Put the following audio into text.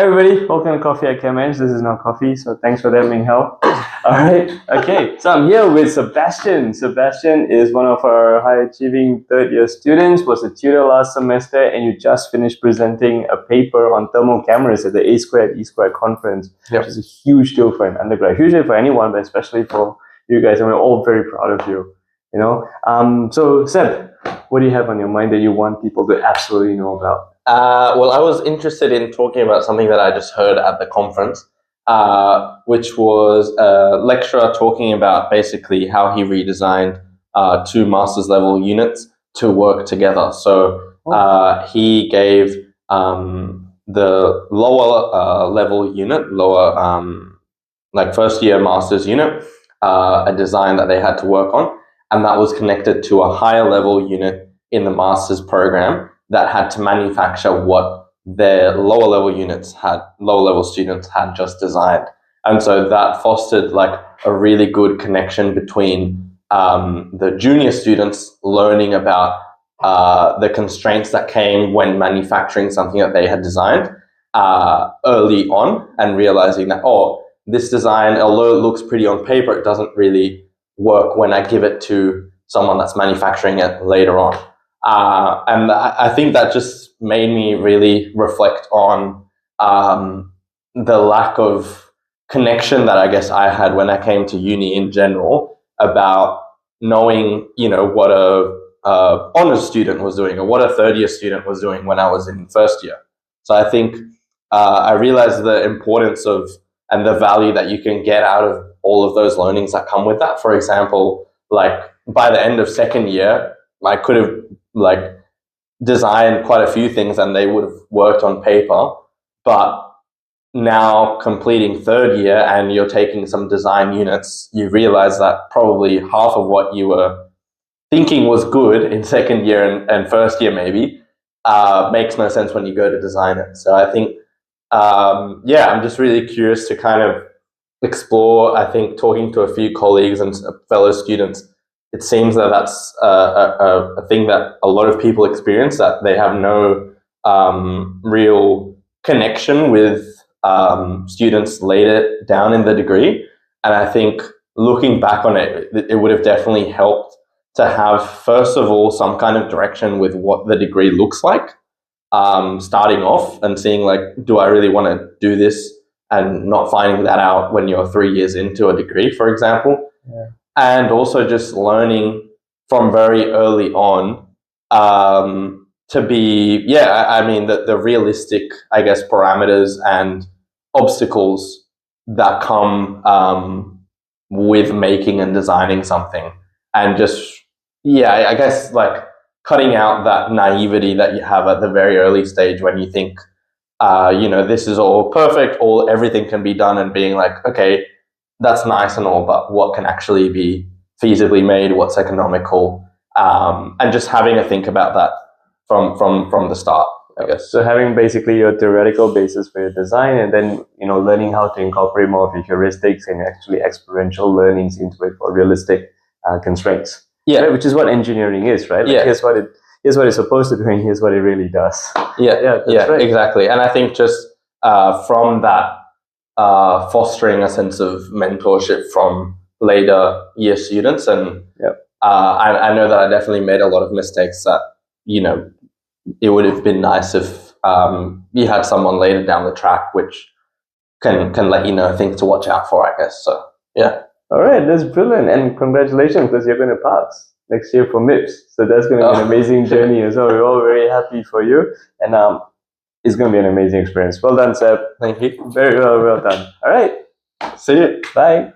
Hey everybody, welcome to Coffee at ChemEng. This is not coffee, so thanks for that, Ming Hao. All right, okay, so I'm here with Sebastian. Sebastian is one of our high-achieving third-year students, was a tutor last semester, and you just finished presenting a paper on thermal cameras at the A squared E squared conference, which is a huge deal for an undergrad, huge deal for anyone, but especially for you guys, and we're all very proud of you. So Seb, what do you have on your mind that you want people to absolutely know about? Well, I was interested in talking about something that I just heard at the conference, which was a lecturer talking about basically how he redesigned two master's level units to work together. So he gave the lower level unit, like first year master's unit, a design that they had to work on, and that was connected to a higher level unit in the master's program that had to manufacture what their lower level students had just designed. And so that fostered like a really good connection between the junior students learning about the constraints that came when manufacturing something that they had designed early on, and realizing that, oh, this design, although it looks pretty on paper, it doesn't really work when I give it to someone that's manufacturing it later on. And I think that just made me really reflect on the lack of connection that I guess I had when I came to uni in general, about knowing, what a honors student was doing or what a third year student was doing when I was in first year. So I think I realized the importance of and the value that you can get out of all of those learnings that come with that. For example, like by the end of second year, I could have designed quite a few things and they would have worked on paper, but now completing third year and you're taking some design units, you realize that probably half of what you were thinking was good in second year and first year maybe makes no sense when you go to design it. So I think, I'm just really curious to kind of explore. I think talking to a few colleagues and fellow students, it seems that that's a thing that a lot of people experience, that they have no real connection with students later down in the degree. And I think looking back on it, it would have definitely helped to have, first of all, some kind of direction with what the degree looks like, starting off and seeing like, do I really want to do this, and not finding that out when you're 3 years into a degree, for example. Yeah. And also just learning from very early on to be, the realistic, I guess, parameters and obstacles that come with making and designing something. And just, I guess like cutting out that naivety that you have at the very early stage when you think, this is all perfect, everything can be done, and being like, okay, that's nice and all, but what can actually be feasibly made? What's economical? And just having a think about that from the start, I guess. So having basically your theoretical basis for your design, and then learning how to incorporate more of your heuristics and actually experiential learnings into it for realistic constraints. Yeah, right? Which is what engineering is, right? Like, here's what it's supposed to do, and here's what it really does. That's right. Exactly. And I think just from that, fostering a sense of mentorship from later year students. And I know that I definitely made a lot of mistakes that, it would have been nice if you had someone later down the track which can let you know things to watch out for, I guess. So, yeah. All right, that's brilliant. And congratulations, because you're going to pass next year for MIPS. So that's going to be an amazing journey as well. We're all very happy for you. And it's going to be an amazing experience. Well done, Seb. Thank you. Very well done. All right. See you. Bye.